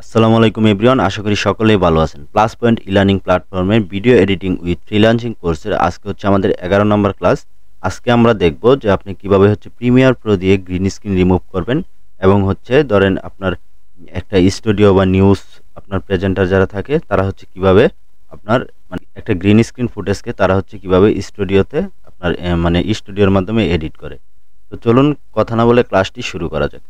আসসালামু আলাইকুম এভরিওয়ান, আশা করি সকলেই ভালো আছেন। প্লাস পয়েন্ট ই-লার্নিং প্ল্যাটফর্মের ভিডিও এডিটিং উইথ ফ্রিল্যান্সিং কোর্সের আজকে হচ্ছে আমাদের 11 নম্বর ক্লাস। আজকে আমরা দেখব যে আপনি কিভাবে হচ্ছে প্রিমিয়ার প্রো দিয়ে গ্রিন স্ক্রিন রিমুভ করবেন এবং হচ্ছে ধরেন আপনার একটা স্টুডিও বা নিউজ আপনার প্রেজেন্টার যারা থাকে তারা হচ্ছে কিভাবে আপনার মানে একটা গ্রিন স্ক্রিন ফুটেজকে তারা হচ্ছে কিভাবে স্টুডিওতে আপনার মানে স্টুডিওর মাধ্যমে এডিট করে। তো চলুন কথা না বলে ক্লাসটি শুরু করা যাক।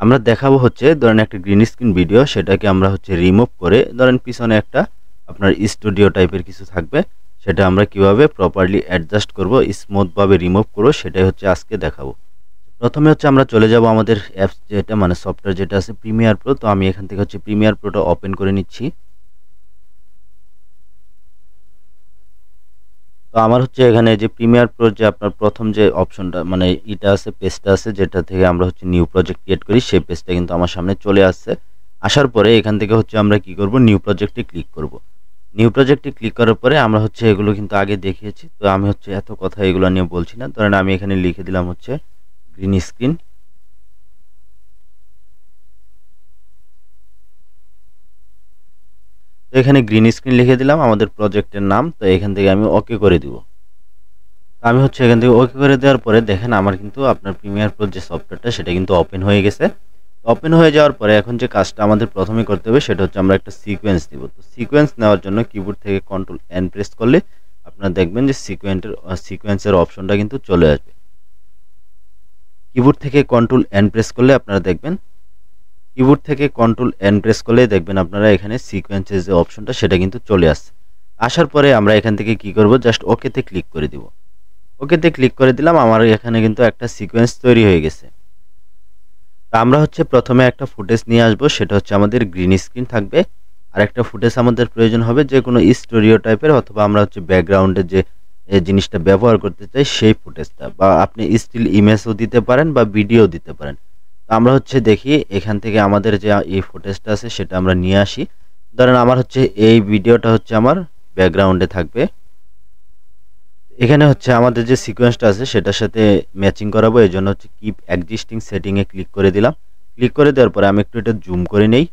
আমরা দেখাবো হচ্ছে ধরেন একটা গ্রিন স্ক্রিন ভিডিও, সেটাকে আমরা হচ্ছে রিমুভ করে ধরেন পিছনে একটা আপনার স্টুডিও টাইপের কিছু থাকবে, সেটা আমরা কিভাবে প্রপারলি অ্যাডজাস্ট করব, স্মুথভাবে রিমুভ করব, সেটাই হচ্ছে আজকে দেখাবো। প্রথমে হচ্ছে আমরা চলে যাব আমাদের অ্যাপস যেটা মানে সফটওয়্যার যেটা আছে প্রিমিয়ার প্রো। তো আমি এখান থেকে হচ্ছে প্রিমিয়ার প্রোটা ওপেন করে নিচ্ছি। তো আমার হচ্ছে এখানে যে প্রিমিয়ার প্রো যে আপনার প্রথম যে অপশনটা মানে এটা আছে, পেজটা আছে, যেটা থেকে আমরা হচ্ছে নিউ প্রজেক্ট ক্রিয়েট করি, সেই পেজটা কিন্তু আমার সামনে চলে আসছে। আসার পরে এখান থেকে হচ্ছে আমরা কি করব, নিউ প্রজেক্টে ক্লিক করব। নিউ প্রজেক্টে ক্লিক করার পরে আমরা হচ্ছে এগুলো কিন্তু আগে দেখিয়েছি, তো আমি হচ্ছে এত কথা এগুলো নিয়ে বলছি না। ধরেন আমি এখানে লিখে দিলাম হচ্ছে গ্রিন স্ক্রিন। তো এখানে গ্রিন স্ক্রিন লিখে দিলাম আমাদের প্রজেক্টের নাম। তো এখান থেকে আমি ওকে করে দিব। আমি হচ্ছে এখান থেকে ওকে করে দেওয়ার পরে দেখেন আমার কিন্তু আপনার প্রিমিয়ার প্রো যে সফটওয়্যারটা সেটা কিন্তু ওপেন হয়ে গেছে। ওপেন হয়ে যাওয়ার পরে এখন যে কাজটা আমাদের প্রথমে করতে হবে সেটা হচ্ছে আমরা একটা সিকোয়েন্স দিব। তো সিকোয়েন্স নেওয়ার জন্য কিবোর্ড থেকে কন্ট্রোল এন প্রেস করলে আপনারা দেখবেন যে সিকোয়েন্সের অপশনটা কিন্তু চলে আসবে। কিবোর্ড থেকে কন্ট্রোল এন প্রেস করলে আপনারা দেখবেন, কিবোর্ড থেকে কন্ট্রোল এন প্রেস করলে দেখবেন আপনারা এখানে সিকোয়েন্সের যে অপশনটা সেটা কিন্তু চলে আসছে। আসার পরে আমরা এখান থেকে কি করব, জাস্ট ওকেতে ক্লিক করে দিব। ওকেতে ক্লিক করে দিলাম, আমার এখানে কিন্তু একটা সিকোয়েন্স তৈরি হয়ে গেছে। তা আমরা হচ্ছে প্রথমে একটা ফুটেজ নিয়ে আসবো, সেটা হচ্ছে আমাদের গ্রিন স্ক্রিন থাকবে। আর একটা ফুটেজ আমাদের প্রয়োজন হবে যে কোনো স্টুডিও টাইপের, অথবা আমরা হচ্ছে ব্যাকগ্রাউন্ডে যে জিনিসটা ব্যবহার করতে চাই সেই ফুটেজটা, বা আপনি স্টিল ইমেজও দিতে পারেন বা ভিডিও দিতে পারেন। তো আমরা হচ্ছে দেখি এখান থেকে আমাদের যে এই ফুটেজটা আছে সেটা আমরা নিয়ে আসি। ধরেন আমার হচ্ছে এই ভিডিওটা হচ্ছে আমার ব্যাকগ্রাউন্ডে থাকবে। এখানে হচ্ছে আমাদের যে সিকোয়েন্সটা আছে সেটার সাথে ম্যাচিং করাবো, এই জন্য হচ্ছে কিপ এক্সিস্টিং সেটিংয়ে ক্লিক করে দিলাম। ক্লিক করে দেওয়ার পরে আমি একটু এটা জুম করে নেই।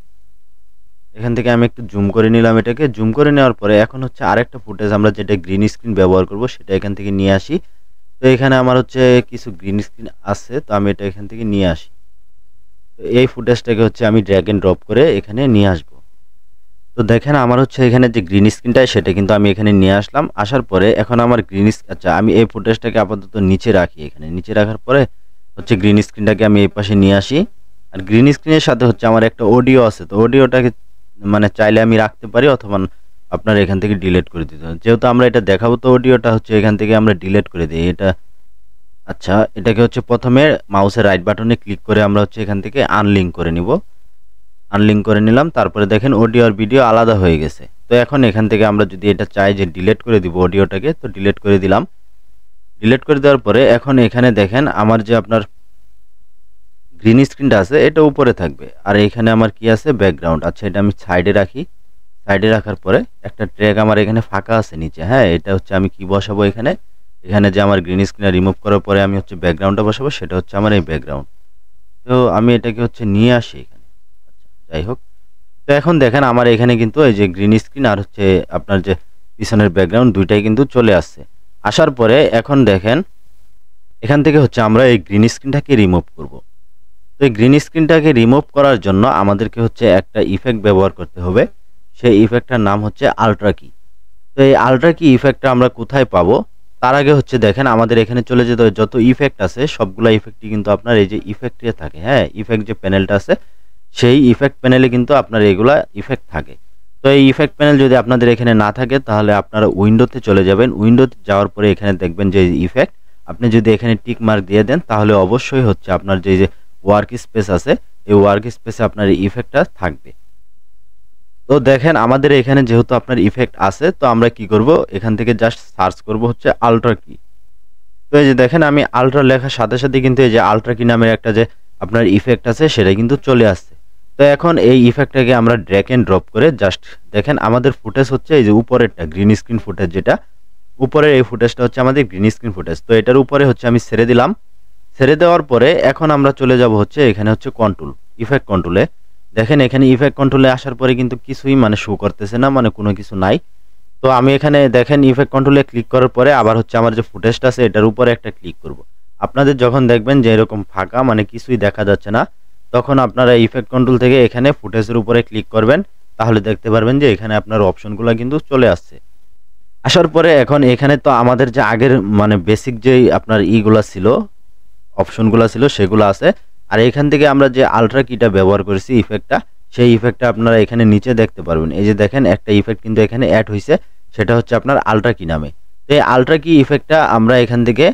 এখান থেকে আমি একটু জুম করে নিলাম, এটাকে জুম করে নেওয়ার পরে এখন হচ্ছে আরেকটা ফুটেজ আমরা যেটা গ্রিন স্ক্রিন ব্যবহার করব সেটা এখান থেকে নিয়ে আসি। তো এখানে আমার হচ্ছে কিছু গ্রিন স্ক্রিন আছে, তো আমি এটা এখান থেকে নিয়ে আসি। তো এই ফুটেজটাকে হচ্ছে আমি ড্র্যাগ এন্ড ড্রপ করে এখানে নিয়ে আসবো। তো দেখেন আমার হচ্ছে এখানে যে গ্রিন স্ক্রিনটা সেটা কিন্তু আমি এখানে নিয়ে আসলাম। আসার পরে এখন আমার আচ্ছা আমি এই ফুটেজটাকে আপাতত নিচে রাখি। এখানে নিচে রাখার পরে হচ্ছে গ্রিন স্ক্রিনটাকে আমি এই পাশে নিয়ে আসি। আর গ্রিন স্ক্রিনের সাথে হচ্ছে আমার একটা অডিও আছে, তো অডিওটাকে মানে চাইলে আমি রাখতে পারি, অথবা আপনার এখান থেকে ডিলিট করে দিতে হবে। যেহেতু আমরা এটা দেখাবো তো অডিওটা হচ্ছে এখান থেকে আমরা ডিলিট করে দিই এটা। আচ্ছা এটাকে হচ্ছে প্রথমে মাউসের রাইট বাটনে ক্লিক করে আমরা হচ্ছে এখান থেকে আনলিঙ্ক করে নিব। আনলিঙ্ক করে নিলাম, তারপরে দেখেন অডিও আর ভিডিও আলাদা হয়ে গেছে। তো এখন এখান থেকে আমরা যদি এটা চাই যে ডিলিট করে দিব অডিওটাকে, তো ডিলিট করে দিলাম। ডিলিট করে দেওয়ার পরে এখন এখানে দেখেন আমার যে আপনার গ্রিন স্ক্রিনটা আছে এটা উপরে থাকবে, আর এখানে আমার কি আছে ব্যাকগ্রাউন্ড। আচ্ছা এটা আমি সাইডে রাখি। সাইডে রাখার পরে একটা ট্র্যাক আমার এখানে ফাঁকা আছে নিচে। হ্যাঁ এটা হচ্ছে আমি কি বসাবো এখানে, এখানে যে আমার গ্রিন স্ক্রিন রিমুভ করার পরে আমি হচ্ছে ব্যাকগ্রাউন্ডটা বসাবো, সেটা হচ্ছে আমার এই ব্যাকগ্রাউন্ড। তো আমি এটাকে হচ্ছে নিয়ে আসি এখানে। আচ্ছা যাই হোক, তো এখন দেখেন আমার এখানে কিন্তু এই যে গ্রিন স্ক্রিন আর হচ্ছে আপনার যে পিছনের ব্যাকগ্রাউন্ড দুইটাই কিন্তু চলে আসছে। আসার পরে এখন দেখেন এখান থেকে হচ্ছে আমরা এই গ্রিন স্ক্রিনটাকে রিমুভ করব। তো এই গ্রিন স্ক্রিনটাকে রিমুভ করার জন্য আমাদেরকে হচ্ছে একটা ইফেক্ট ব্যবহার করতে হবে। সেই ইফেক্টটার নাম হচ্ছে আলট্রা কি। তো এই আলট্রা কি ইফেক্টটা আমরা কোথায় পাবো, তার আগে হচ্ছে দেখেন আমাদের এখানে চলে যেতে হবে, যত ইফেক্ট আছে সবগুলা ইফেক্টই কিন্তু আপনার এই যে ইফেক্টে থাকে। হ্যাঁ ইফেক্ট যে প্যানেলটা আছে সেই ইফেক্ট প্যানেলে কিন্তু আপনার এগুলা ইফেক্ট থাকে। তো এই ইফেক্ট প্যানেল যদি আপনাদের এখানে না থাকে তাহলে আপনারা উইন্ডোতে চলে যাবেন। উইন্ডোতে যাওয়ার পরে এখানে দেখবেন যে ইফেক্ট, আপনি যদি এখানে টিক মার্ক দিয়ে দেন তাহলে অবশ্যই হচ্ছে আপনার যে ওয়ার্ক স্পেস আছে এই ওয়ার্ক স্পেসে আপনার এই ইফেক্টটা থাকবে। তো দেখেন আমাদের এখানে যেহেতু আপনার ইফেক্ট আছে, তো আমরা কি করব এখান থেকে জাস্ট সার্চ করব হচ্ছে আলট্রা কি। তো এই যে দেখেন আমি আলট্রা লেখার সাথে সাথে কিন্তু এই যে আলট্রা কি নামের একটা যে আপনার ইফেক্ট আছে সেটা কিন্তু চলে আসছে। তো এখন এই ইফেক্টটাকে আমরা ড্র্যাগ এন্ড ড্রপ করে জাস্ট দেখেন আমাদের ফুটেজ হচ্ছে এই যে উপরেরটা গ্রিন স্ক্রিন ফুটেজ, যেটা উপরের এই ফুটেজটা হচ্ছে আমাদের গ্রিন স্ক্রিন ফুটেজ। তো এটার উপরে হচ্ছে আমি ছেড়ে দিলাম। ছেড়ে দেওয়ার পরে এখন আমরা চলে যাব হচ্ছে এখানে হচ্ছে কন্ট্রোল ইফেক্ট কন্ট্রোলে। দেখেন এখানে ইফেক্ট কন্ট্রোলে আসার পরে কিন্তু কিছুই মানে শো করতেছে না, মানে কোনো কিছু নাই। তো আমি এখানে দেখেন ইফেক্ট কন্ট্রোলে ক্লিক করার পরে আবার হচ্ছে আমার যে ফুটেজটা আছে এটার উপরে একটা ক্লিক করব। আপনাদের যখন দেখবেন যে এরকম ফাঁকা মানে কিছুই দেখা যাচ্ছে না, তখন আপনারা ইফেক্ট কন্ট্রোল থেকে এখানে ফুটেজের উপরে ক্লিক করবেন, তাহলে দেখতে পারবেন যে এখানে আপনার অপশনগুলো কিন্তু চলে আসছে। আসার পরে এখন এখানে তো আমাদের যে আগের মানে বেসিক যেই আপনার ইগুলা ছিল, অপশনগুলো ছিল সেগুলো আছে। আর এখান থেকে আমরা যে আলট্রা কিটা ব্যবহার করেছি ইফেক্টটা, সেই ইফেক্টটা আপনারা এখানে নিচে দেখতে পারবেন। এই যে দেখেন একটা ইফেক্ট কিন্তু এখানে অ্যাড হয়েছে, সেটা হচ্ছে আপনার আলট্রা কি নামে। তো এই আলট্রা কি ইফেক্টটা আমরা এখান থেকে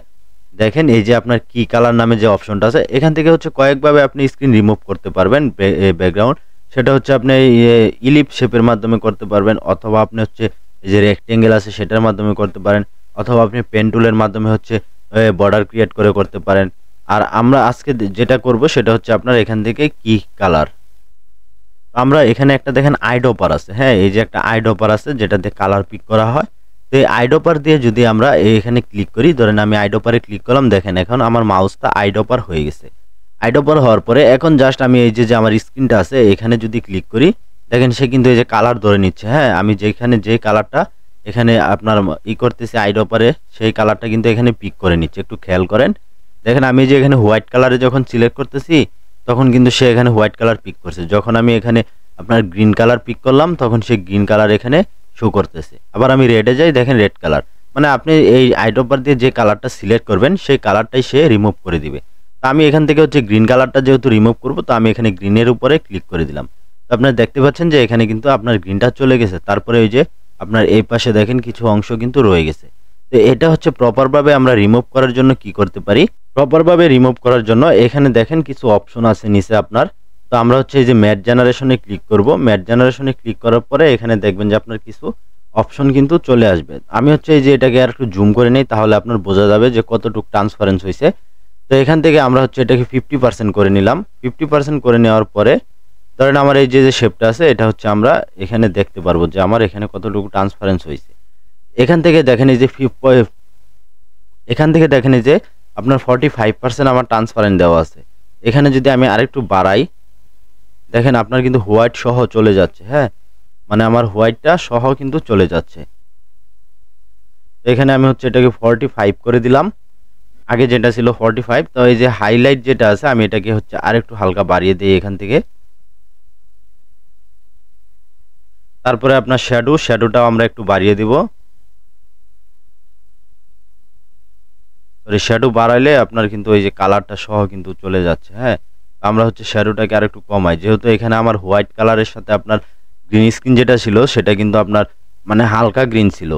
দেখেন এই যে আপনার কি কালার নামে যে অপশনটা আছে, এখান থেকে হচ্ছে কয়েকভাবে আপনি স্ক্রিন রিমুভ করতে পারবেন ব্যাকগ্রাউন্ড। সেটা হচ্ছে আপনি ইলিপ শেপের মাধ্যমে করতে পারবেন, অথবা আপনি হচ্ছে এই যে রেক্টেঙ্গেল আছে সেটার মাধ্যমে করতে পারেন, অথবা আপনি পেন টুলের মাধ্যমে হচ্ছে বর্ডার ক্রিয়েট করে করতে পারেন। আর আমরা আজকে যেটা করব সেটা হচ্ছে আপনার এখান থেকে কি কালার, আমরা এখানে একটা দেখেন আইডপার আছে, হ্যাঁ এই যে একটা আইডপার আছে যেটাতে কালার পিক করা হয়। তো এই আইডপার দিয়ে যদি আমরা এখানে ক্লিক করি, ধরেন আমি আইডপারে ক্লিক করলাম, দেখেন এখন আমার মাউসটা আইডপার হয়ে গেছে। আইডপার হওয়ার পরে এখন জাস্ট আমি এই যে আমার স্ক্রিনটা আছে এখানে যদি ক্লিক করি, দেখেন সে কিন্তু এই যে কালার ধরে নিচ্ছে। হ্যাঁ আমি যেখানে যে কালারটা এখানে আপনার করতেছি আইডপারে, সেই কালারটা কিন্তু এখানে পিক করে নিচ্ছে, একটু খেয়াল করেন। দেখেন আমি যে এখানে হোয়াইট কালারে যখন সিলেক্ট করতেছি তখন কিন্তু সে এখানে হোয়াইট কালার পিক করছে, যখন আমি এখানে আপনার গ্রিন কালার পিক করলাম তখন সে গ্রিন কালার এখানে শো করতেছে। আবার আমি রেডে যাই, দেখেন রেড কালার, মানে আপনি এই আইডপার দিয়ে যে কালারটা সিলেক্ট করবেন সেই কালারটাই সে রিমুভ করে দিবে। তো আমি এখান থেকে হচ্ছে গ্রিন কালারটা যেহেতু রিমুভ করব, তো আমি এখানে গ্রিনের উপরে ক্লিক করে দিলাম। তো আপনারা দেখতে পাচ্ছেন যে এখানে কিন্তু আপনার গ্রিনটা চলে গেছে, তারপরে ওই যে আপনার এই পাশে দেখেন কিছু অংশ কিন্তু রয়ে গেছে। তো এটা হচ্ছে প্রপারভাবে আমরা রিমুভ করার জন্য কি করতে পারি, প্রপারভাবে রিমুভ করার জন্য এখানে দেখেন কিছু অপশন আছে নিচে আপনার। তো আমরা হচ্ছে এই যে ম্যাট জেনারেশনে ক্লিক করব, ম্যাট জেনারেশনে ক্লিক করার পরে এখানে দেখবেন যে আপনার কিছু অপশন কিন্তু চলে আসবে। আমি হচ্ছে এই যে এটাকে আর একটু জুম করে নেই, তাহলে আপনার বোঝা যাবে যে কতটুকু ট্রান্সপারেন্স হয়েছে। তো এখান থেকে আমরা হচ্ছে এটাকে 50% করে নিলাম। 50% করে নেওয়ার পরে ধরেন আমার এই যে শেপটা আছে এটা হচ্ছে আমরা এখানে দেখতে পারবো যে আমার এখানে কতটুকু ট্রান্সপারেন্স হয়েছে। এখান থেকে দেখেন এই যে এখান থেকে দেখেন এই যে আপনার 45% আমার ট্রান্সপারেন্ট দেওয়া আছে। এখানে যদি আমি আরেকটু বাড়াই, দেখেন আপনার কিন্তু হোয়াইট সহ চলে যাচ্ছে। হ্যাঁ মানে আমার হোয়াইটটা সহ কিন্তু চলে যাচ্ছে। এখানে আমি হচ্ছে এটাকে 45 করে দিলাম, আগে যেটা ছিল 45। তো এই যে হাইলাইট যেটা আছে আমি এটাকে হচ্ছে আরেকটু হালকা বাড়িয়ে দিই এখান থেকে। তারপরে আপনার শ্যাডোটাও আমরা একটু বাড়িয়ে দিব। শ্যাডো বাড়াইলে আপনার কিন্তু ওই যে কালারটা সহ কিন্তু চলে যাচ্ছে। হ্যাঁ আমরা হচ্ছে শ্যাডোটাকে আরেকটু কমাই, যেহেতু এখানে আমার হোয়াইট কালারের সাথে আপনার গ্রিন স্ক্রিন যেটা ছিল সেটা কিন্তু আপনার মানে হালকা গ্রিন ছিল।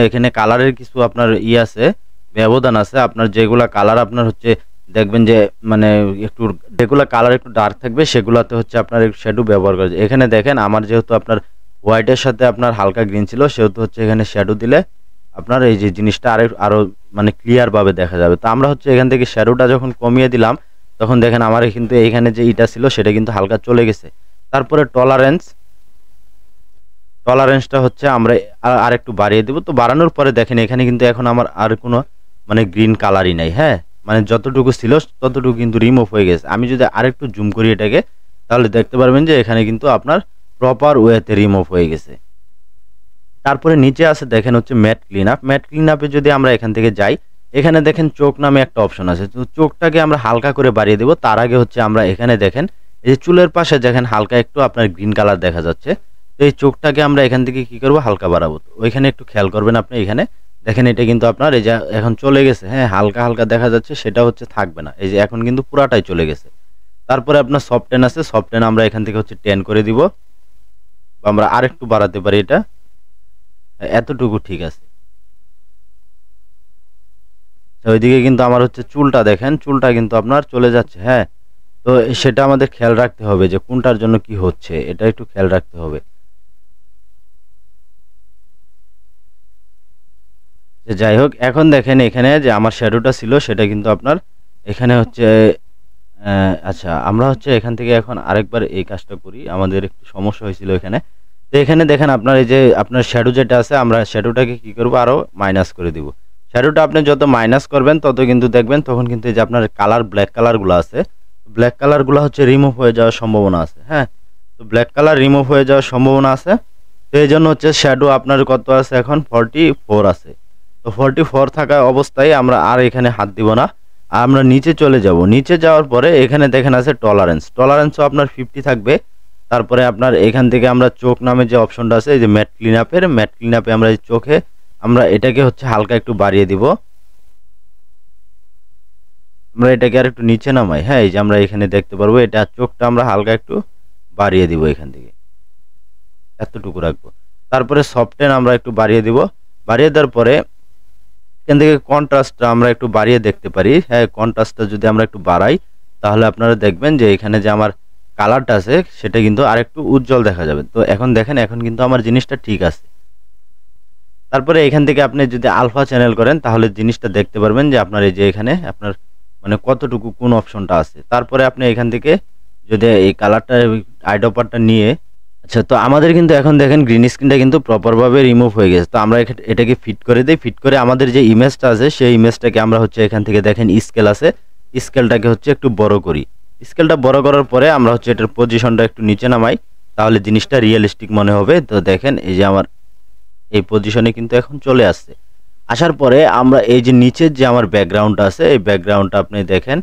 এখানে কালারের কিছু আপনার আছে, ব্যবধান আছে। আপনার যেগুলা কালার আপনার হচ্ছে দেখবেন যে মানে একটু যেগুলা কালার একটু ডার্ক থাকবে সেগুলাতে হচ্ছে আপনার একটু শ্যাডো ব্যবহার করা যায়। এখানে দেখেন আমার যেহেতু আপনার হোয়াইটের সাথে আপনার হালকা গ্রিন ছিল, সেহেতু হচ্ছে এখানে শ্যাডো দিলে আপনার এই যে জিনিসটা আরো মানে ক্লিয়ার ভাবে দেখা যাবে। তো আমরা হচ্ছে এখান থেকে শ্যাডোটা যখন কমিয়ে দিলাম তখন দেখেন আমার কিন্তু এইখানে যে ইটা ছিল সেটা কিন্তু হালকা চলে গেছে। তারপরে টলারেন্সটা হচ্ছে আমরা আরেকটু বাড়িয়ে দেব। তো বাড়ানোর পরে দেখেন এখানে কিন্তু এখন আমার আর কোনো মানে গ্রিন কালারই নাই। হ্যাঁ মানে যতটুকু ছিল ততটুকু কিন্তু রিমুভ হয়ে গেছে। আমি যদি আরেকটু জুম করি এটাকে, তাহলে দেখতে পারবেন যে এখানে কিন্তু আপনার প্রপার ওয়েতে রিমুভ হয়ে গেছে। তারপরে নিচে আছে দেখেন হচ্ছে mat clean up. Mat clean আপে যদি আমরা এখান থেকে যাই, এখানে দেখেন চোখ নামে একটা অপশন আছে। তো চোখটাকে আমরা হালকা করে বাড়িয়ে দেব। তার আগে হচ্ছে আমরা এখানে দেখেন এই যে চুলের পাশে দেখেন হালকা একটু আপনার গ্রিন কালার দেখা যাচ্ছে। তো এই চোখটাকে আমরা এখান থেকে কি করব, হালকা বাড়াবো। তো ওইখানে একটু খেয়াল করবেন আপনি, এখানে দেখেন এটা কিন্তু আপনার এই যে এখন চলে গেছে। হ্যাঁ হালকা হালকা দেখা যাচ্ছে, সেটা হচ্ছে থাকবে না, এই যে এখন কিন্তু পুরাটাই চলে গেছে। তারপরে আপনার সফট টেন আছে, সফট টেন আমরা এখান থেকে হচ্ছে 10 করে দিব, বা আমরা আরেকটু বাড়াতে পারি, এটা এতটুকু ঠিক আছে। ওইদিকে কিন্তু আমার হচ্ছে চুলটা দেখেন, চুলটা কিন্তু আপনার চলে যাচ্ছে। হ্যাঁ তো সেটা আমাদের খেয়াল রাখতে হবে যে কোনটার জন্য কি হচ্ছে, এটা একটু খেয়াল রাখতে হবে। যাই হোক, এখন দেখেন এখানে যে আমার শ্যাডোটা ছিল সেটা কিন্তু আপনার এখানে হচ্ছে আচ্ছা আমরা হচ্ছে এখান থেকে এখন আরেকবার এই কাজটা করি, আমাদের একটু সমস্যা হয়েছিল এখানে। তো এখানে দেখেন আপনার এই যে আপনার শ্যাডো যেটা আছে, আমরা শ্যাডোটাকে কি করব, আরো মাইনাস করে দিব। শ্যাডোটা আপনি যত মাইনাস করবেন তত কিন্তু দেখবেন তখন কিন্তু এই যে আপনার কালার ব্ল্যাক কালারগুলো আছে, ব্ল্যাক কালারগুলো হচ্ছে রিমুভ হয়ে যাওয়ার সম্ভাবনা আছে। হ্যাঁ তো ব্ল্যাক কালার রিমুভ হয়ে যাওয়ার সম্ভাবনা আছে। তো এই জন্য হচ্ছে শ্যাডো আপনার কত আছে এখন 44 আছে। তো 44 থাকা অবস্থায় আমরা আর এখানে হাত দিব না, আমরা নিচে চলে যাব। নিচে যাওয়ার পরে এখানে দেখেন আছে টলারেন্সও আপনার 50 থাকবে। তারপরে আপনার এখান থেকে আমরা চোখ নামে যে অপশনটা আছে, এই যে ম্যাট ক্লিন আপে আমরা এই চোখে আমরা এটাকে হচ্ছে হালকা একটু বাড়িয়ে দিব। আমরা এটাকে আর একটু নিচে নামাই। হ্যাঁ, এই যে আমরা এখানে দেখতে পারবো এটা চোখটা আমরা হালকা একটু বাড়িয়ে দিব, এখান থেকে এতটুকু রাখবো। তারপরে সফটেন আমরা একটু বাড়িয়ে দিব। বাড়িয়ে দেওয়ার পরে এখান থেকে কন্ট্রাস্টটা আমরা একটু বাড়িয়ে দেখতে পারি। হ্যাঁ, কন্ট্রাস্টটা যদি আমরা একটু বাড়াই তাহলে আপনারা দেখবেন যে এখানে যে আমার কালারটা আছে সেটা কিন্তু আরেকটু উজ্জ্বল দেখা যাবে। তো এখন দেখেন, এখন কিন্তু আমার জিনিসটা ঠিক আছে। তারপরে এখান থেকে আপনি যদি আলফা চ্যানেল করেন তাহলে জিনিসটা দেখতে পারবেন যে আপনার এই যে এখানে আপনার মানে কতটুকু কোন অপশনটা আছে। তারপরে আপনি এখান থেকে যদি এই কালারটা আইডপারটা নিয়ে, আচ্ছা, তো আমাদের কিন্তু এখন দেখেন গ্রিন স্ক্রিনটা কিন্তু প্রপারভাবে রিমুভ হয়ে গেছে। তো আমরা এটাকে ফিট করে দিই। ফিট করে আমাদের যে ইমেজটা আছে সেই ইমেজটাকে আমরা হচ্ছে এখান থেকে দেখেন স্কেল আছে, স্কেলটাকে হচ্ছে একটু বড় করি। স্কেলটা বড় করার পরে আমরা হচ্ছে এটার পজিশনটা একটু নিচে নামাই, তাহলে জিনিসটা রিয়েলিস্টিক মনে হবে। তো দেখেন এই যে আমার এই পজিশনে কিন্তু এখন চলে আসছে। আসার পরে আমরা এই যে নিচের যে আমার ব্যাকগ্রাউন্ডটা আছে এই ব্যাকগ্রাউন্ডটা আপনি দেখেন,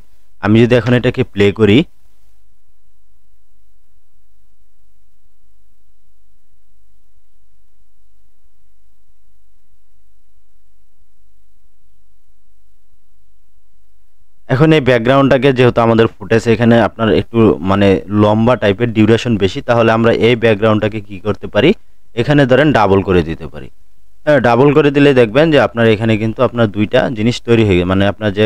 আমি যদি এখন এটাকে প্লে করি, এখন এই ব্যাকগ্রাউন্ডটাকে যেহেতু আমাদের ফুটেজ এখানে আপনার একটু মানে লম্বা টাইপের ডিউরেশন বেশি, তাহলে আমরা এই ব্যাকগ্রাউন্ডটাকে কি করতে পারি, এখানে ধরেন ডাবল করে দিতে পারি। হ্যাঁ, ডাবল করে দিলে দেখবেন যে আপনার এখানে কিন্তু আপনার দুইটা জিনিস তৈরি হয়ে গেছে, মানে আপনার যে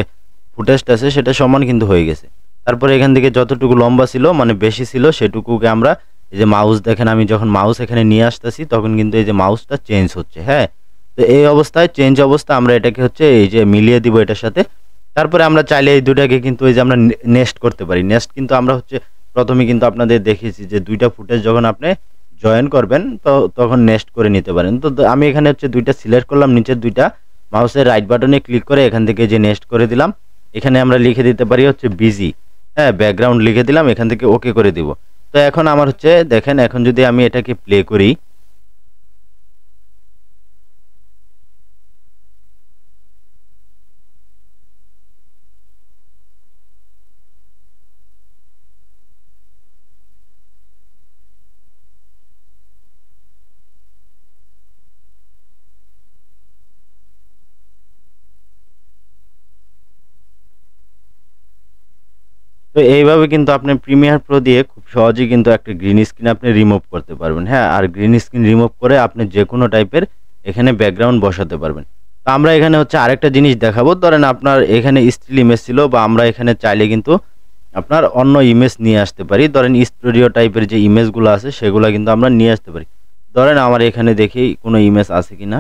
ফুটেজটা আছে সেটা সমান কিন্তু হয়ে গেছে। তারপরে এখান থেকে যতটুকু লম্বা ছিল মানে বেশি ছিল সেটুকুকে আমরা এই যে মাউস দেখেন, আমি যখন মাউস এখানে নিয়ে আসতেছি তখন কিন্তু এই যে মাউসটা চেঞ্জ হচ্ছে। হ্যাঁ, তো এই অবস্থায় চেঞ্জ অবস্থা আমরা এটাকে হচ্ছে এই যে মিলিয়ে দিব এটার সাথে। তারপরে আমরা চাইলে এই দুটাকে কিন্তু এই যে আমরা নেস্ট করতে পারি। নেস্ট কিন্তু আমরা হচ্ছে প্রথমে কিন্তু আপনাদের দেখিয়েছি যে দুইটা ফুটেজ যখন আপনি জয়েন করবেন তো তখন নেস্ট করে নিতে পারেন। তো আমি এখানে হচ্ছে দুইটা সিলেক্ট করলাম, নিচের দুইটা মাউসের রাইট বাটনে ক্লিক করে এখান থেকে যে নেস্ট করে দিলাম। এখানে আমরা লিখে দিতে পারি হচ্ছে বিজি, হ্যাঁ, ব্যাকগ্রাউন্ড লিখে দিলাম, এখান থেকে ওকে করে দিব। তো এখন আমার হচ্ছে দেখেন, এখন যদি আমি এটাকে প্লে করি, তো এইভাবে কিন্তু আপনি প্রিমিয়ার প্রো দিয়ে খুব সহজেই কিন্তু একটা গ্রিন স্ক্রিন আপনি রিমুভ করতে পারবেন। হ্যাঁ, আর গ্রিন স্ক্রিন রিমুভ করে আপনি যে কোনো টাইপের এখানে ব্যাকগ্রাউন্ড বসাতে পারবেন। তো আমরা এখানে হচ্ছে আরেকটা জিনিস দেখাবো। ধরেন আপনার এখানে স্টিল ইমেজ ছিল, বা আমরা এখানে চাইলে কিন্তু আপনার অন্য ইমেজ নিয়ে আসতে পারি। ধরেন স্টুডিও টাইপের যে ইমেজগুলো আছে সেগুলো কিন্তু আমরা নিয়ে আসতে পারি। ধরেন আমার এখানে দেখি কোনো ইমেজ আছে কিনা।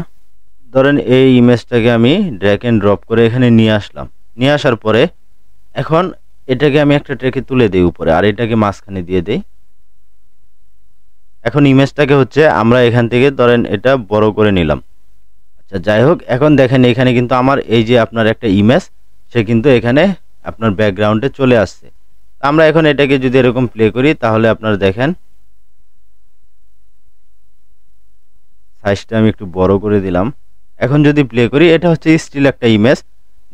ধরেন এই ইমেজটাকে আমি ড্র্যাগ এন্ড ড্রপ করে এখানে নিয়ে আসলাম। নিয়ে আসার পরে এখন এটাকে আমি একটা ট্রেকে তুলে দিই উপরে, আর এটাকে মাঝখানে দিয়ে দেই। এখন ইমেজটাকে হচ্ছে আমরা এখান থেকে ধরেন এটা বড় করে নিলাম। আচ্ছা, যাই হোক, এখন দেখেন এখানে কিন্তু আমার এই যে আপনার একটা ইমেজ সে কিন্তু এখানে আপনার ব্যাকগ্রাউন্ডে চলে আসছে। আমরা এখন এটাকে যদি এরকম প্লে করি তাহলে আপনারা দেখেন সাইজটা আমি একটু বড় করে দিলাম। এখন যদি প্লে করি, এটা হচ্ছে স্টিল একটা ইমেজ,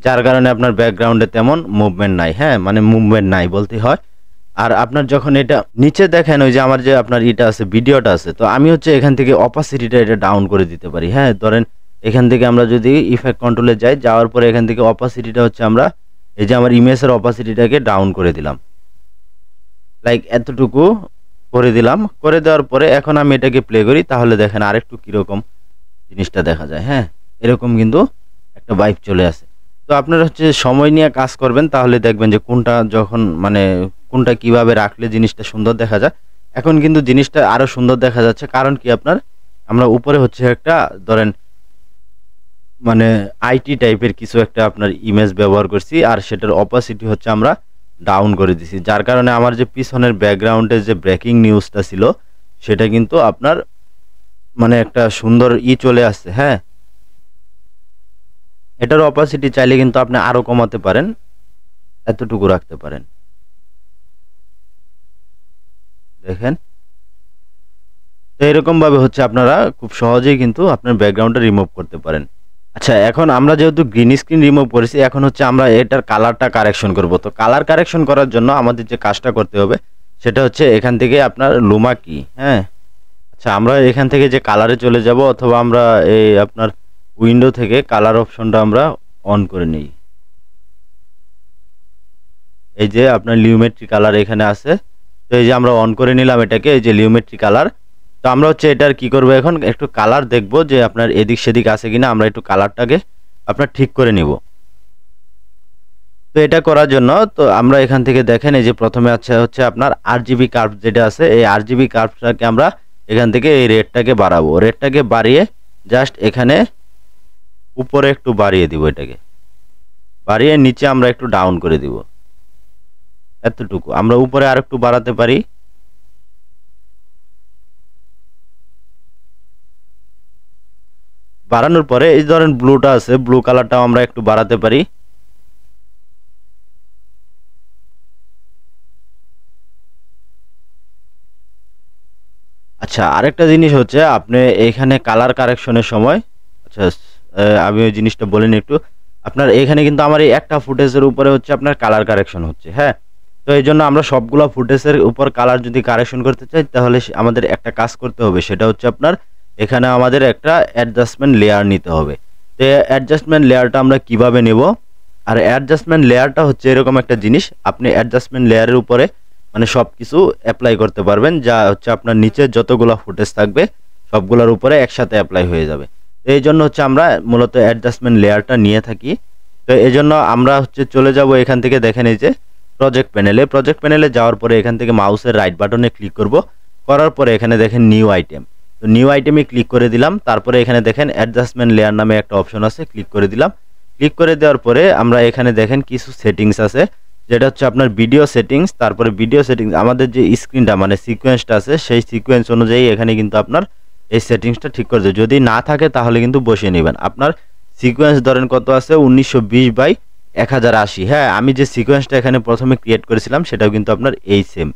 যার কারণে আপনার ব্যাকগ্রাউন্ডে তেমন মুভমেন্ট নাই। হ্যাঁ, মানে মুভমেন্ট নাই বলতে হয়। আর আপনার যখন এটা নিচে দেখেন ওই যে আমার যে আপনার এটা আছে ভিডিওটা আছে, তো আমি হচ্ছে এখান থেকে অপাসিটিটা এটা ডাউন করে দিতে পারি। হ্যাঁ, ধরেন এখান থেকে আমরা যদি ইফেক্ট কন্ট্রোলে যাই, যাওয়ার পরে এখান থেকে অপাসিটিটা হচ্ছে আমরা এই যে আমার ইমেজের অপাসিটিটাকে ডাউন করে দিলাম, লাইক এতটুকু করে দিলাম। করে দেওয়ার পরে এখন আমি এটাকে প্লে করি তাহলে দেখেন আরেকটু কীরকম জিনিসটা দেখা যায়। হ্যাঁ, এরকম কিন্তু একটা ভাইব চলে আসে। তো আপনারা হচ্ছে সময় নিয়ে কাজ করবেন তাহলে দেখবেন যে কোনটা যখন মানে কোনটা কিভাবে রাখলে জিনিসটা সুন্দর দেখা যায়। এখন কিন্তু জিনিসটা আরো সুন্দর দেখা যাচ্ছে, কারণ কি আপনার আমরা উপরে হচ্ছে একটা ধরেন মানে আইটি টাইপের কিছু একটা আপনার ইমেজ ব্যবহার করছি, আর সেটার অপাসিটি হচ্ছে আমরা ডাউন করে দিছি, যার কারণে আমার যে পিছনের ব্যাকগ্রাউন্ডে যে ব্রেকিং নিউজটা ছিল সেটা কিন্তু আপনার মানে একটা সুন্দর চলে আসছে। হ্যাঁ, এটার অপাসিটি চাইলে কিন্তু আপনি আরো কমাতে পারেন, এতটুকু রাখতে পারেন। দেখেন তো এরকম ভাবে হচ্ছে আপনারা খুব সহজেই কিন্তু আপনার ব্যাকগ্রাউন্ডটা রিমুভ করতে পারেন। আচ্ছা, এখন আমরা যেহেতু গ্রিন স্ক্রিন রিমুভ করেছি, এখন হচ্ছে আমরা এটার কালারটা কারেকশন করব। তো কালার কারেকশন করার জন্য আমাদের যে কাজটা করতে হবে সেটা হচ্ছে এখান থেকে আপনার লুমা কি, হ্যাঁ। আচ্ছা, আমরা এখান থেকে যে কালারে চলে যাব, অথবা আমরা এই আপনার উইন্ডো থেকে কালার অপশনটা আমরা অন করে নিই। এই যে আপনার লিউমেট্রি কালার এখানে আছে, তো এই যে আমরা অন করে নিলাম এটাকে, এই যে লিউমেট্রি কালার। তো আমরা হচ্ছে এটার কি করব, এখন একটু কালার দেখব যে আপনার এদিক সেদিক আছে কিনা, আমরা একটু কালারটাকে আপনার ঠিক করে নিব। তো এটা করার জন্য তো আমরা এখান থেকে দেখেন, এই যে প্রথমে আছে হচ্ছে আপনার আরজিবি কার্ভ যেটা আছে, এই আরজিবি কার্ভটাকে আমরা এখান থেকে এই রেডটাকে বাড়াবো। রেডটাকে বাড়িয়ে জাস্ট এখানে উপরে একটু বাড়িয়ে দিব, এটাকে বাড়িয়ে নিচে আমরা একটু ডাউন করে দিব, এতটুকু। আমরা উপরে আর একটু বাড়াতে পারি। বাড়ানোর পরে এই ধরেন ব্লুটা আছে, ব্লু কালারটাও আমরা একটু বাড়াতে পারি। আচ্ছা, আরেকটা জিনিস হচ্ছে আপনি এখানে কালার কারেকশনের সময়, আচ্ছা আমি ওই জিনিসটা বলিনি একটু। আপনার এখানে কিন্তু আমার এই একটা ফুটেজের উপরে হচ্ছে আপনার কালার কারেকশন হচ্ছে, হ্যাঁ। তো এই জন্য আমরা সবগুলো ফুটেজের উপর কালার যদি কারেকশন করতে চাই, তাহলে আমাদের একটা কাজ করতে হবে, সেটা হচ্ছে আপনার এখানে আমাদের একটা অ্যাডজাস্টমেন্ট লেয়ার নিতে হবে। তো অ্যাডজাস্টমেন্ট লেয়ারটা আমরা কিভাবে নেব? আর অ্যাডজাস্টমেন্ট লেয়ারটা হচ্ছে এরকম একটা জিনিস, আপনি অ্যাডজাস্টমেন্ট লেয়ারের উপরে মানে সব কিছু অ্যাপ্লাই করতে পারবেন, যা হচ্ছে আপনার নিচে যতগুলো ফুটেজ থাকবে সবগুলোর উপরে একসাথে অ্যাপ্লাই হয়ে যাবে। তো এই জন্য হচ্ছে আমরা মূলত অ্যাডজাস্টমেন্ট লেয়ারটা নিয়ে থাকি। তো এই জন্য আমরা হচ্ছে চলে যাব এখান থেকে, দেখেন এই যে প্রজেক্ট প্যানেলে যাওয়ার পরে এখান থেকে মাউসের রাইট বাটনে ক্লিক করব। করার পরে এখানে দেখেন নিউ আইটেম, তো নিউ আইটেমে ক্লিক করে দিলাম। তারপরে এখানে দেখেন অ্যাডজাস্টমেন্ট লেয়ার নামে একটা অপশন আছে, ক্লিক করে দিলাম। ক্লিক করে দেওয়ার পরে আমরা এখানে দেখেন কিছু সেটিংস আছে, যেটা হচ্ছে আপনার ভিডিও সেটিংস। তারপরে ভিডিও সেটিংস আমাদের যে স্ক্রিনটা মানে সিকোয়েন্সটা আছে, সেই সিকোয়েন্স অনুযায়ী এখানে কিন্তু আপনার এই সেটিংসটা ঠিক করে দেবে। যদি না থাকে তাহলে কিন্তু বসিয়ে নেবেন। আপনার সিকোয়েন্স ধরেন কত আছে, 1920x1080। হ্যাঁ, আমি যে সিকোয়েন্সটা এখানে প্রথমে ক্রিয়েট করেছিলাম সেটাও কিন্তু আপনার এই সেম।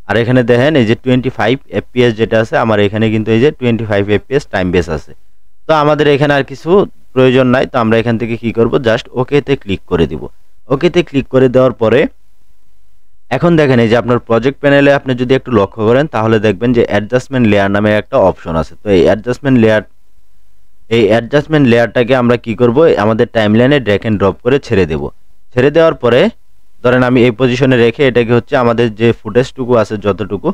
আর এখানে দেখেন এই যে 25 fps যেটা আছে, আমার এখানে কিন্তু এই যে 25 fps টাইম বেস আছে। তো আমাদের এখানে আর কিছু প্রয়োজন নাই। তো আমরা এখান থেকে কি করব, জাস্ট ওকেতে ক্লিক করে দিব। ওকেতে ক্লিক করে দেওয়ার পরে এখন দেখেন এই যে আপনার প্রজেক্ট প্যানেলে আপনি যদি একটু লক্ষ্য করেন, তাহলে দেখবেন যে অ্যাডজাস্টমেন্ট লেয়ার নামে একটা অপশন আছে। তো এই অ্যাডজাস্টমেন্ট লেয়ারটাকে আমরা কি করব, আমাদের টাইমলাইনে ড্র্যাগ এন্ড ড্রপ করে ছেড়ে দেব। ছেড়ে দেওয়ার পরে ধরেন আমি এই পজিশনে রেখে এটাকে হচ্ছে আমাদের যে ফুটেজটুকু আছে যতটুকু,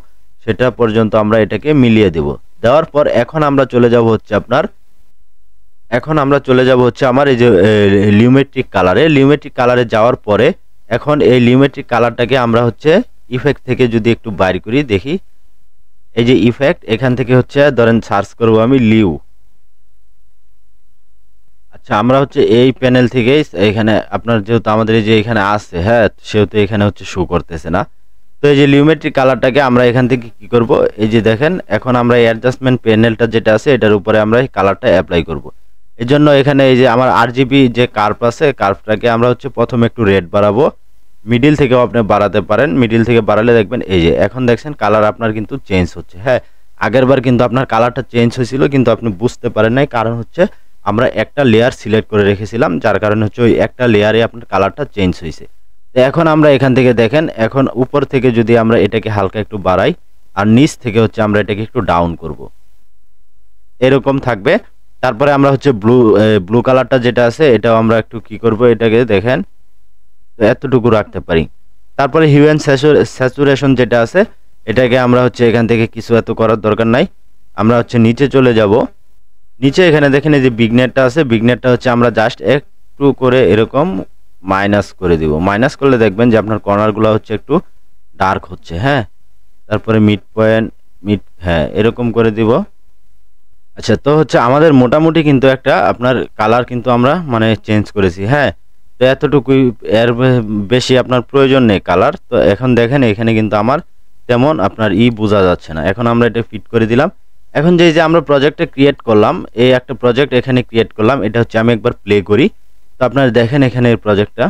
সেটা পর্যন্ত আমরা এটাকে মিলিয়ে দেব। দেওয়ার পর এখন আমরা চলে যাব হচ্ছে আমার এই যে লিউমেট্রিক কালারে যাওয়ার পরে এখন এই লিউমেট্রিক কালারটাকে আমরা হচ্ছে ইফেক্ট থেকে যদি একটু বাইর করি, দেখি এই যে ইফেক্ট, এখান থেকে হচ্ছে ধরেন সার্চ করব আমি লিউ। আচ্ছা, আমরা হচ্ছে এই প্যানেল থেকেই এখানে আপনার যেহেতু আমাদের এই যে এখানে আছে, হ্যাঁ, সেহেতু এখানে হচ্ছে শো করতেছে না। তো এই যে লিউমেট্রিক কালারটাকে আমরা এখান থেকে কি করব, এই যে দেখেন এখন আমরা অ্যাডজাস্টমেন্ট প্যানেলটা যেটা আছে এটার উপরে আমরা এই কালারটা অ্যাপ্লাই করব। এর জন্য এখানে এই যে আমার আরজিবি যে কার্ভ আছে, কার্ভটাকে আমরা হচ্ছে প্রথমে একটু রেড বাড়াবো। মিডিল থেকেও আপনি বাড়াতে পারেন, মিডিল থেকে বাড়ালে দেখবেন এই যে এখন দেখছেন কালার আপনার কিন্তু চেঞ্জ হচ্ছে। হ্যাঁ, আগেরবার কিন্তু আপনার কালারটা চেঞ্জ হয়েছিল, কিন্তু আপনি বুঝতে পারেন নাই, কারণ হচ্ছে আমরা একটা লেয়ার সিলেক্ট করে রেখেছিলাম, যার কারণে হচ্ছে ওই একটা লেয়ারে আপনার কালারটা চেঞ্জ হয়েছে। তো এখন আমরা এখান থেকে দেখেন, এখন উপর থেকে যদি আমরা এটাকে হালকা একটু বাড়াই, আর নিচ থেকে হচ্ছে আমরা এটাকে একটু ডাউন করব, এরকম থাকবে। তারপরে আমরা হচ্ছে ব্লু কালারটা যেটা আছে এটাও আমরা একটু কি করব, এটাকে দেখেন তো এতটুকু রাখতে পারি। তারপরে হিউ অ্যান্ড স্যাচুরেশন যেটা আছে, এটাকে আমরা হচ্ছে এখান থেকে কিছু এত করার দরকার নাই। আমরা হচ্ছে নিচে চলে যাব। নিচে এখানে দেখেন এই যে বিগনেটটা আছে, বিগনেটটা হচ্ছে আমরা জাস্ট একটু করে এরকম মাইনাস করে দিব। মাইনাস করলে দেখবেন যে আপনার কর্নারগুলো হচ্ছে একটু ডার্ক হচ্ছে, হ্যাঁ। তারপরে মিড পয়েন্ট, হ্যাঁ, এরকম করে দিব। আচ্ছা, তো হচ্ছে আমাদের মোটামুটি কিন্তু একটা আপনার কালার কিন্তু আমরা মানে চেঞ্জ করেছি, হ্যাঁ। তো এতটুকুই, এর বেশি আপনার প্রয়োজন নেই কালার। তো এখন দেখেন এখানে কিন্তু আমার তেমন আপনার বোঝা যাচ্ছে না। এখন আমরা এটা ফিট করে দিলাম। এখন যে আমরা প্রজেক্টটা ক্রিয়েট করলাম, এই একটা প্রজেক্ট এখানে ক্রিয়েট করলাম, এটা হচ্ছে আমি একবার প্লে করি। তো আপনারা দেখেন এখানে এই প্রজেক্টটা,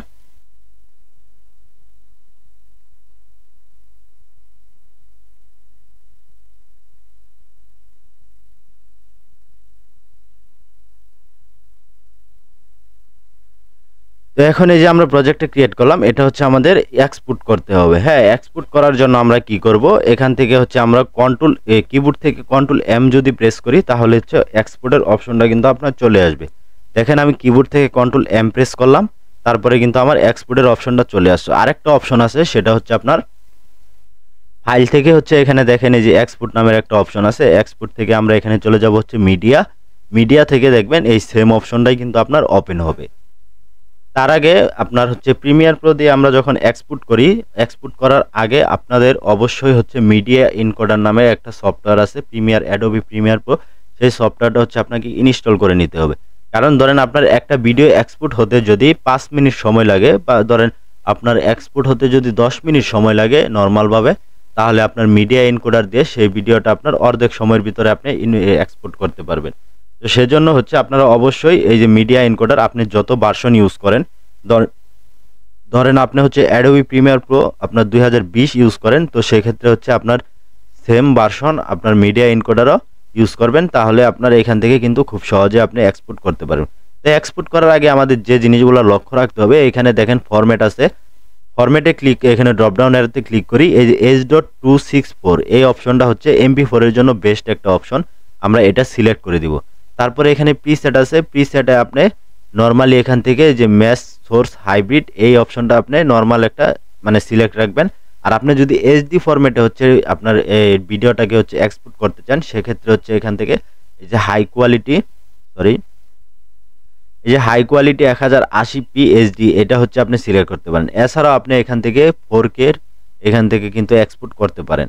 তো এখন এই যে আমরা প্রজেক্টটা ক্রিয়েট করলাম, এটা হচ্ছে আমাদের এক্সপোর্ট করতে হবে। হ্যাঁ, এক্সপোর্ট করার জন্য আমরা কি করব, এখান থেকে হচ্ছে আমরা কিবোর্ড থেকে কন্ট্রোল এম যদি প্রেস করি তাহলে হচ্ছে এক্সপোর্টের অপশনটা কিন্তু আপনার চলে আসবে। দেখেন আমি কিবোর্ড থেকে কন্ট্রোল এম প্রেস করলাম, তারপরে কিন্তু আমার এক্সপোর্টের অপশনটা চলে আসছে। আরেকটা অপশন আছে, সেটা হচ্ছে আপনার ফাইল থেকে হচ্ছে এখানে দেখেন এই যে এক্সপোর্ট নামের একটা অপশন আছে। এক্সপোর্ট থেকে আমরা এখানে চলে যাব হচ্ছে মিডিয়া থেকে দেখবেন এই সেম অপশনটাই কিন্তু আপনার ওপেন হবে। তার আগে আপনার হচ্ছে প্রিমিয়ার প্রো দিয়ে আমরা যখন এক্সপোর্ট করি, এক্সপোর্ট করার আগে আপনাদের অবশ্যই হচ্ছে মিডিয়া এনকোডার নামে একটা সফটওয়্যার আছে, অ্যাডোবি প্রিমিয়ার প্রো। সেই সফটওয়্যারটা হচ্ছে আপনাকে ইনস্টল করে নিতে হবে। কারণ ধরেন আপনার একটা ভিডিও এক্সপোর্ট হতে যদি 5 মিনিট সময় লাগে, বা ধরেন আপনার এক্সপোর্ট হতে যদি 10 মিনিট সময় লাগে নর্মালভাবে, তাহলে আপনার মিডিয়া এনকোডার দিয়ে সেই ভিডিওটা আপনার অর্ধেক সময়ের ভিতরে আপনি এক্সপোর্ট করতে পারবেন। তো সেজন্য হচ্ছে আপনারা অবশ্যই এই যে মিডিয়া এনকোডার আপনি যত ভার্সন ইউজ করেন, ধরেন আপনি হচ্ছে অ্যাডোবি প্রিমিয়ার প্রো আপনার 2020 ইউজ করেন, তো সেক্ষেত্রে হচ্ছে আপনার সেম ভার্সন আপনার মিডিয়া এনকোডারও ইউজ করবেন, তাহলে আপনার এখান থেকে কিন্তু খুব সহজে আপনি এক্সপোর্ট করতে পারবেন। তো এক্সপোর্ট করার আগে আমাদের যে জিনিসগুলো লক্ষ্য রাখতে হবে, এখানে দেখেন ফরম্যাট আছে, ফরম্যাটে এখানে ড্রপডাউন এরোতে ক্লিক করি। এই যে H.264 এই অপশনটা হচ্ছে MP4 এর জন্য বেস্ট একটা অপশন, আমরা এটা সিলেক্ট করে দিব। তারপরে এখানে প্রিসেট আছে, প্রিসেটে আপনি নরমালি এখান থেকে যে ম্যাশ সোর্স হাইব্রিড এই অপশনটা আপনি নরমাল একটা মানে সিলেক্ট রাখবেন। আর আপনি যদি HD ফরম্যাটে হচ্ছে আপনার এই ভিডিওটাকে হচ্ছে এক্সপোর্ট করতে চান, সেক্ষেত্রে হচ্ছে এখান থেকে এই যে হাই কোয়ালিটি 1080p HD এটা হচ্ছে আপনি সিলেক্ট করতে পারেন। এছাড়াও আপনি এখান থেকে 4K এখান থেকে কিন্তু এক্সপোর্ট করতে পারেন।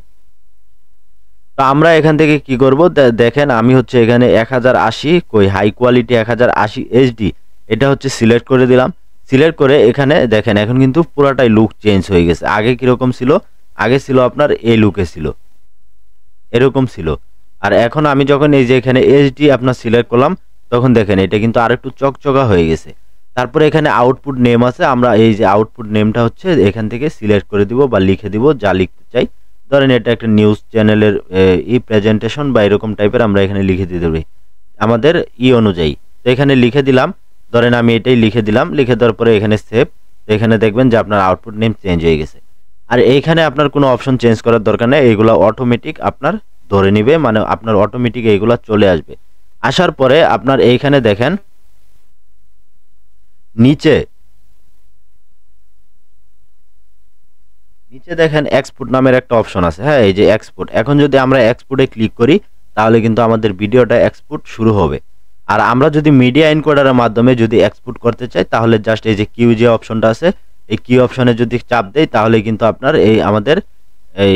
তো আমরা এখান থেকে কি করব, দেখেন আমি হচ্ছে এখানে 1080 হাই কোয়ালিটি 1080 HD এটা হচ্ছে সিলেক্ট করে দিলাম। সিলেক্ট করে এখানে দেখেন এখন কিন্তু পুরাটাই লুক চেঞ্জ হয়ে গেছে। আগে কিরকম ছিল, আগে ছিল আপনার এই লুকে ছিল, এরকম ছিল। আর এখন আমি যখন এই যে এখানে HD আপনার সিলেক্ট করলাম, তখন দেখেন এটা কিন্তু আরেকটু চকচকা হয়ে গেছে। তারপরে এখানে আউটপুট নেম আছে, আমরা এই যে আউটপুট নেমটা হচ্ছে এখান থেকে সিলেক্ট করে দিব বা লিখে দিব যা লিখতে চাই। ধরেন এটা একটা নিউজ চ্যানেলের প্রেজেন্টেশন বা এরকম টাইপের আমরা এখানে লিখে দিতে পারি আমাদের অনুযায়ী। তো এখানে লিখে দিলাম, ধরেন আমি এটাই লিখে দিলাম। লিখে দেওয়ার পরে এখানে সেভ। তো এখানে দেখবেন যে আপনার আউটপুট নেম চেঞ্জ হয়ে গেছে। আর এইখানে আপনার কোনো অপশন চেঞ্জ করার দরকার নেই, এগুলো অটোমেটিক আপনার ধরে নিবে, মানে আপনার অটোমেটিক এইগুলো চলে আসবে। আসার পরে আপনার এইখানে দেখেন নিচে দেখেন এক্সপোর্ট নামের একটা অপশন আছে। হ্যাঁ, এই যে এক্সপোর্ট, এখন যদি আমরা এক্সপোর্টে ক্লিক করি তাহলে কিন্তু আমাদের ভিডিওটা এক্সপোর্ট শুরু হবে। আর আমরা যদি মিডিয়া এনকোডারের মাধ্যমে যদি এক্সপোর্ট করতে চাই, তাহলে জাস্ট এই যে কিউ যে অপশনটা আছে, এই কিউ অপশনে যদি চাপ দেই তাহলে কিন্তু আপনার এই আমাদের এই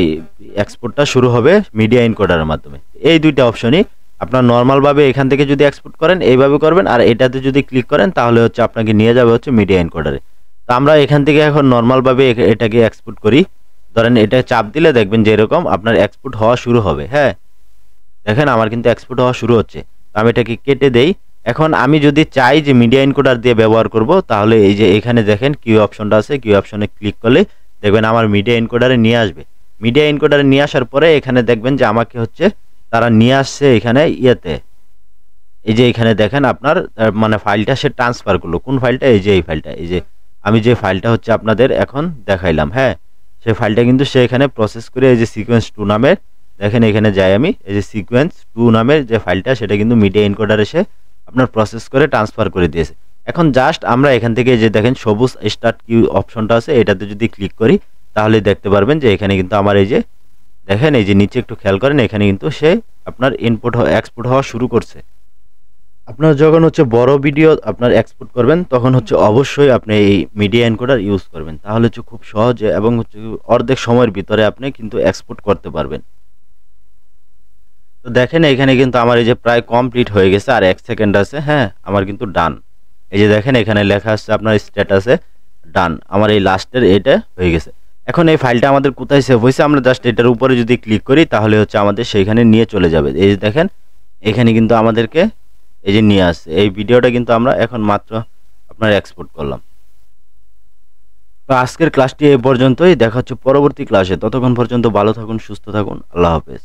এক্সপোর্টটা শুরু হবে মিডিয়া এনকোডারের মাধ্যমে। এই দুইটা অপশনই আপনার নর্মালভাবে এখান থেকে যদি এক্সপোর্ট করেন এইভাবে করবেন, আর এটাতে যদি ক্লিক করেন তাহলে হচ্ছে আপনাকে নিয়ে যাবে হচ্ছে মিডিয়া এনকোডারে। তো আমরা এখান থেকে এখন নর্মালভাবে এটাকে এক্সপোর্ট করি। ধরেন এটা চাপ দিলে দেখবেন যে এরকম আপনার এক্সপোর্ট হওয়া শুরু হবে। হ্যাঁ, দেখেন আমার কিন্তু এক্সপোর্ট হওয়া শুরু হচ্ছে। তো আমি এটাকে কেটে দেই। এখন আমি যদি চাই যে মিডিয়া এনকোডার দিয়ে ব্যবহার করব, তাহলে এই যে এখানে দেখেন কিউ অপশনটা আছে, কিউ অপশনে ক্লিক করলে দেখবেন আমার মিডিয়া এনকোডারে নিয়ে আসবে। মিডিয়া এনকোডারে নিয়ে আসার পরে এখানে দেখবেন যে আমাকে হচ্ছে তারা নিয়ে আসছে এখানে ইয়েতে, এই যে এখানে দেখেন আপনার মানে ফাইলটা সে ট্রান্সফার করলো। কোন ফাইলটা, এই যে এই ফাইলটা, এই যে আমি যে ফাইলটা হচ্ছে আপনাদের এখন দেখাইলাম। হ্যাঁ, সেই ফাইলটা কিন্তু সে এখানে প্রসেস করে এই যে সিকোয়েন্স 2 নামের, দেখেন এখানে যাই আমি, এই যে সিকোয়েন্স 2 নামের যে ফাইলটা সেটা কিন্তু মিডিয়া এনকোডার এসে আপনার প্রসেস করে ট্রান্সফার করে দিয়েছে। এখন জাস্ট আমরা এখান থেকে যে দেখেন সবুজ স্টার্ট কিউ অপশনটা আছে, এটাতে যদি ক্লিক করি তাহলে দেখতে পারবেন যে এখানে কিন্তু আমার এই যে দেখেন এই যে নিচে একটু খেয়াল করেন, এখানে কিন্তু সে আপনার এক্সপোর্ট হওয়া শুরু করছে। আপনার যখন হচ্ছে বড় ভিডিও আপনার এক্সপোর্ট করবেন, তখন হচ্ছে অবশ্যই আপনি এই মিডিয়া এনকোডার ইউজ করবেন, তাহলে হচ্ছে খুব সহজে এবং হচ্ছে অর্ধেক সময়ের ভিতরে আপনি কিন্তু এক্সপোর্ট করতে পারবেন। তো দেখেন এখানে কিন্তু আমার এই যে প্রায় কমপ্লিট হয়ে গেছে, আর 1 সেকেন্ড আছে। হ্যাঁ, আমার কিন্তু ডান। এই যে দেখেন এখানে লেখা আছে আপনার স্ট্যাটাসে ডান, আমার এই লাস্টের এটা হয়ে গেছে। এখন এই ফাইলটা আমাদের কোথায় সেভ হয়েছে, আমরা জাস্ট এটার উপরে যদি ক্লিক করি তাহলে হচ্ছে আমাদের সেইখানে নিয়ে চলে যাবে। এই যে দেখেন এখানে কিন্তু আমাদেরকে এই যে নিয়ে আসছে। এই ভিডিওটা কিন্তু আমরা এখন মাত্র আপনার এক্সপোর্ট করলাম। তো আজকের ক্লাসটি এই পর্যন্তই, দেখা হচ্ছে পরবর্তী ক্লাসে। ততক্ষণ পর্যন্ত ভালো থাকুন, সুস্থ থাকুন, আল্লাহ হাফেজ।